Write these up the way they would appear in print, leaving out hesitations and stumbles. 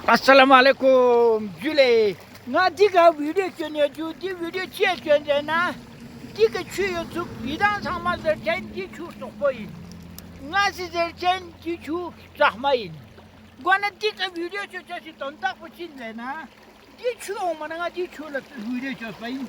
Assalamu alaikum Jule. Na diga video chene ju di video che chene na diga chu YouTube idan sama zerken di chu sopoyin. Na si zerken di chu zahmayin. Gwana diga video che che tonta puchin le na di chu mana di chu la video che sopoyin.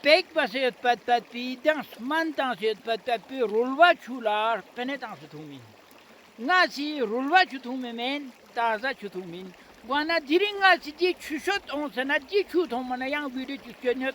Pek basit pat pi dans man tansit pat pi rulwa chular pene tansit humin. Nasi rulwa chutumin men taza chutumin. Wana diringa si di chushot on sana di chutum mana yang video chushot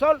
sol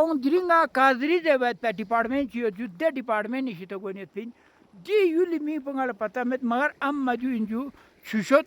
on dringa kazri de vet department yo judde department ni shito gone tin di yuli mi pangal pata met magar am maju inju shushot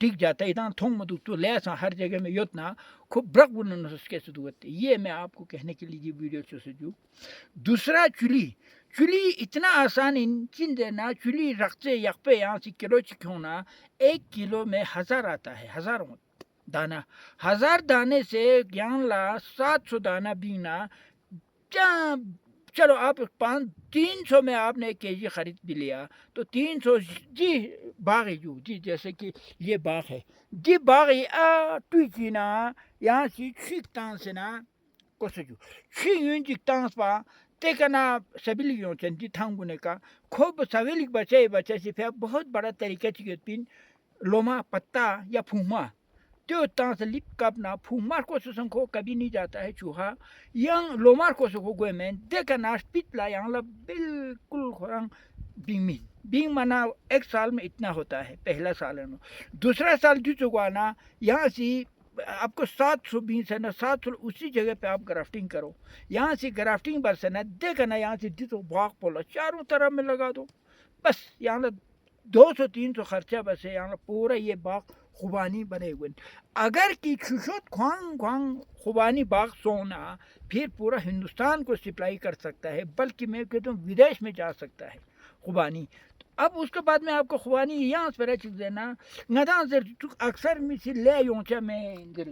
ٹھیک جاتا ہے ادان تھوم مدو تو لیسا ہر جگہ میں یوتنا خوب برق بنن اس کے سدوت یہ میں آپ کو کہنے کے لیے یہ ویڈیو سجو دوسرا چلی اتنا آسان انچن دینا چلی رقصے یقپے یہاں سے کلو چکھونا 1 کلو میں 1000 آتا ہے ہزاروں دانا 1000 دانے سے گیان لا 700 دانا بینا چلو آپ 300 میں آپ نے 1 kg خرید بھی لیا تو 300 جی باغ جو جی جیسے کہ یہ باغ ہے جی باغ ٹویچینا یہاں سے چھک تان سے نا کوسجو چھین جی تان پا تیکنا سبیلیوں چنتی تھانگونے کا خوب سویلک بچے سے پھر بہت بڑا طریقہ چکے پین لوما پتا یا پھوما تو تان سے لپ کپنا پھومار کو سسن کو کبھی نہیں جاتا ہے چوہا yang lomar ko so go men de kana spit la yang la بالکل خرang بینگ منا 1 سال میں اتنا ہوتا ہے پہلا سال ہے دوسرا سال جو چکوانا یہاں سے آپ کو 720 ہے نا 700 اسی جگہ پہ آپ گرافٹنگ کرو یہاں سے گرافٹنگ بس ہے نا دیکھنا یہاں سے جتو باغ پولا چاروں طرف میں لگا دو بس یہاں 200-300 خرچہ بس ہے یہاں پورا یہ باغ خوبانی بنے ہوئے اگر کی چھوشت خوانگ خوبانی باغ سونا پھر پورا ہندوستان کو سپلائی کر سکتا ہے بلکہ میں کہتا ہوں ودیش میں جا سکتا ہے خوبانی اب اس کے بعد میں آپ کو خوبانی یہاں سے چیز دینا ندان زر اکثر میں سے لے یونچا میں در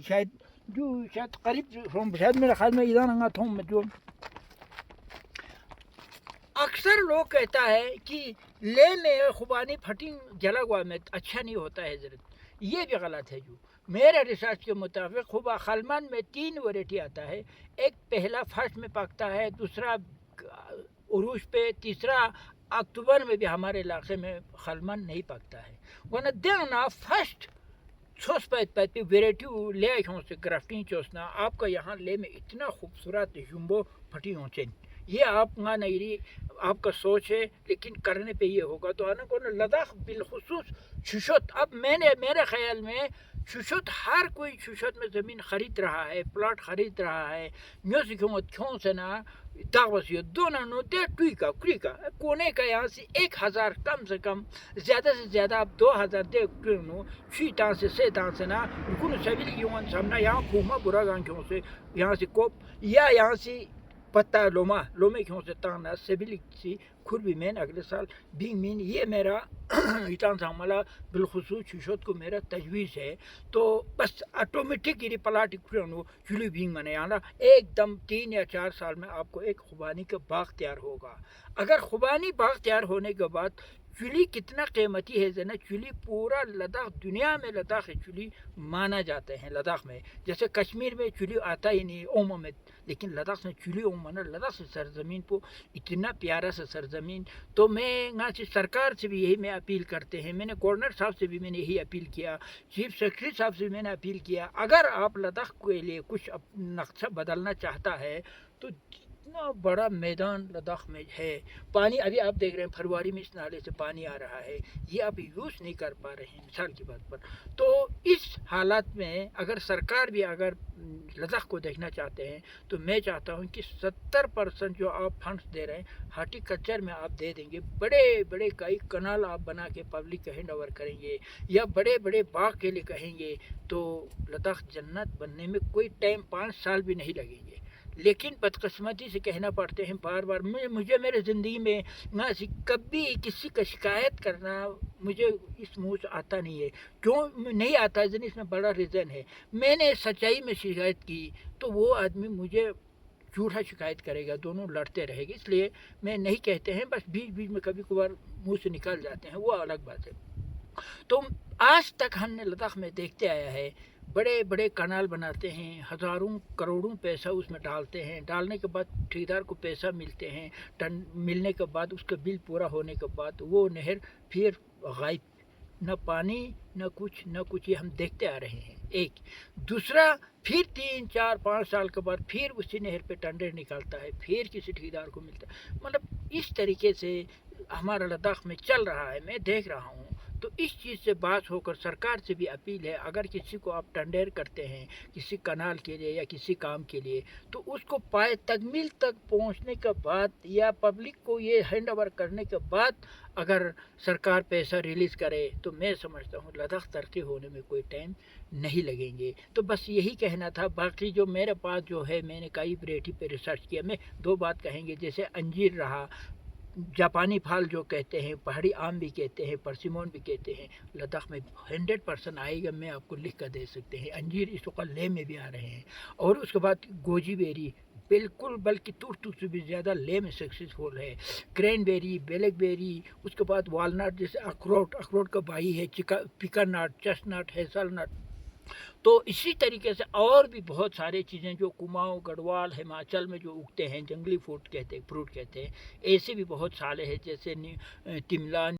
شاید قریب شاید میرا خیال میں ادھر انگا تھوم میں جو اکثر لوگ کہتا ہے کہ لے میں خوبانی پھٹنگ جلا ہوا میں اچھا نہیں ہوتا ہے ضرورت یہ بھی غلط ہے جو میرے ریسرچ کے مطابق خوبا خلمن میں 3 ویرائٹی آتا ہے ایک پہلا فرسٹ میں پکتا ہے دوسرا عروج پہ تیسرا اکتوبر میں بھی ہمارے علاقے میں خلمن نہیں پکتا ہے ورنہ دینا فرسٹ چھوس پہ ویرائٹی لے ہوں سے گرافٹنگ چوسنا آپ کا یہاں لے میں اتنا خوبصورت جمبو پھٹی ہوں چین یہ آپ نہ نہیں آپ کا سوچ ہے لیکن کرنے پہ یہ ہوگا تو آنا کو لداخ بالخصوص ششت اب میرے خیال میں ششت ہر کوئی ششت میں زمین خرید رہا ہے پلاٹ خرید رہا ہے میوزک کیوں سے نا دعوت دونوں دے ٹوئی کا کونے کا یہاں سے 1000 کم سے کم زیادہ سے زیادہ آپ 2000 دے چھی تان سے تان سے نا کن سبھی یون سامنا یہاں پھوما برا گان کیوں سے یہاں سے کوپ یا یہاں سے پتا لومے کیوں سے تانا سبیلی سی کھر بھی مین اگلے سال بھی مین یہ میرا ایتان ساملا بالخصوص ششوت کو میرا تجویز ہے تو بس آٹومیٹک یہ پلاٹک چلی بھی میں نے آنا ایک دم 3 یا 4 سال میں آپ کو ایک خوبانی کا باغ تیار ہوگا اگر خوبانی باغ تیار ہونے کے بعد چلی کتنا قیمتی ہے نا چلی پورا لداخ دنیا میں لداخ چلی مانا جاتے ہیں لداخ میں جیسے کشمیر میں چلی آتا ہی نہیں اومو میں لیکن لداخ میں چلی اومو نا لداخ سے سرزمین کو اتنا پیارا سا سرزمین تو میں یہاں سے سرکار سے بھی یہی میں اپیل کرتے ہیں میں نے گورنر صاحب سے بھی میں نے یہی اپیل کیا چیف سیکرٹری صاحب سے بھی میں نے اپیل کیا اگر آپ لداخ کے لیے کچھ نقشہ بدلنا چاہتا ہے تو اتنا بڑا میدان لداخ میں ہے پانی ابھی آپ دیکھ رہے ہیں فروری میں اس نالے سے پانی آ رہا ہے یہ آپ یوز نہیں کر پا رہے ہیں مثال کی بات پر تو اس حالات میں اگر سرکار بھی اگر لداخ کو دیکھنا چاہتے ہیں تو میں چاہتا ہوں کہ 70% جو آپ فنڈس دے رہے ہیں ہارٹی کلچر میں آپ دے دیں گے بڑے کئی کنال آپ بنا کے پبلک کا ہینڈ اوور کریں گے یا بڑے باغ کے لیے کہیں گے تو لداخ جنت بننے میں کوئی ٹائم 5 سال بھی نہیں لگیں گے لیکن بدقسمتی سے کہنا پڑتے ہیں بار مجھے میرے زندگی میں نہ کبھی کسی کا شکایت کرنا مجھے اس منہ سے آتا نہیں ہے کیوں نہیں آتا ہے اس میں بڑا ریزن ہے میں نے سچائی میں شکایت کی تو وہ آدمی مجھے جھوٹا شکایت کرے گا دونوں لڑتے رہے گا اس لیے میں نہیں کہتے ہیں بس بیچ میں کبھی کبھار منہ سے نکال جاتے ہیں وہ الگ بات ہے تو آج تک ہم نے لداخ میں دیکھتے آیا ہے بڑے کنال بناتے ہیں ہزاروں کروڑوں پیسہ اس میں ڈالتے ہیں ڈالنے کے بعد ٹھیکیدار کو پیسہ ملتے ہیں ملنے کے بعد اس کا بل پورا ہونے کے بعد وہ نہر پھر غائب نہ پانی نہ کچھ یہ ہم دیکھتے آ رہے ہیں ایک دوسرا پھر 3 4 5 سال کے بعد پھر اسی نہر پہ ٹینڈر نکالتا ہے پھر کسی ٹھیکیدار کو ملتا ہے مطلب اس طریقے سے ہمارا لداخ میں چل رہا ہے میں دیکھ رہا ہوں تو اس چیز سے بات ہو کر سرکار سے بھی اپیل ہے، اگر کسی کو آپ ٹینڈر کرتے ہیں کسی کنال کے لیے یا کسی کام کے لیے، تو اس کو پائے تکمیل تک پہنچنے کے بعد یا پبلک کو یہ ہینڈ اوور کرنے کے بعد اگر سرکار پیسہ ریلیز کرے تو میں سمجھتا ہوں لداخ ترقی ہونے میں کوئی ٹائم نہیں لگیں گے۔ تو بس یہی کہنا تھا۔ باقی جو میرے پاس جو ہے میں نے کئی ویرائٹی پہ ریسرچ کیا، میں دو بات کہیں گے، جیسے انجیر رہا، جاپانی پھال جو کہتے ہیں، پہاڑی آم بھی کہتے ہیں، پرسیمون بھی کہتے ہیں، لداخ میں 100% آئے گا، میں آپ کو لکھ کر دے سکتے ہیں۔ انجیر اس وقت لے میں بھی آ رہے ہیں، اور اس کے بعد گوجی بیری بالکل، بلکہ ترتو سے بھی زیادہ لے میں سکسیزفل ہے، کرین بیری، بلیک بیری، اس کے بعد والنٹ، جیسے اخروٹ کا بھائی ہے، پیکن نٹ، چیسٹ نٹ، ہیزل نٹ۔ تو اسی طریقے سے اور بھی بہت سارے چیزیں جو کماؤں گڑھوال ہماچل میں جو اگتے ہیں، جنگلی فروٹ کہتے ہیں، ایسے بھی بہت سارے ہیں، جیسے تملا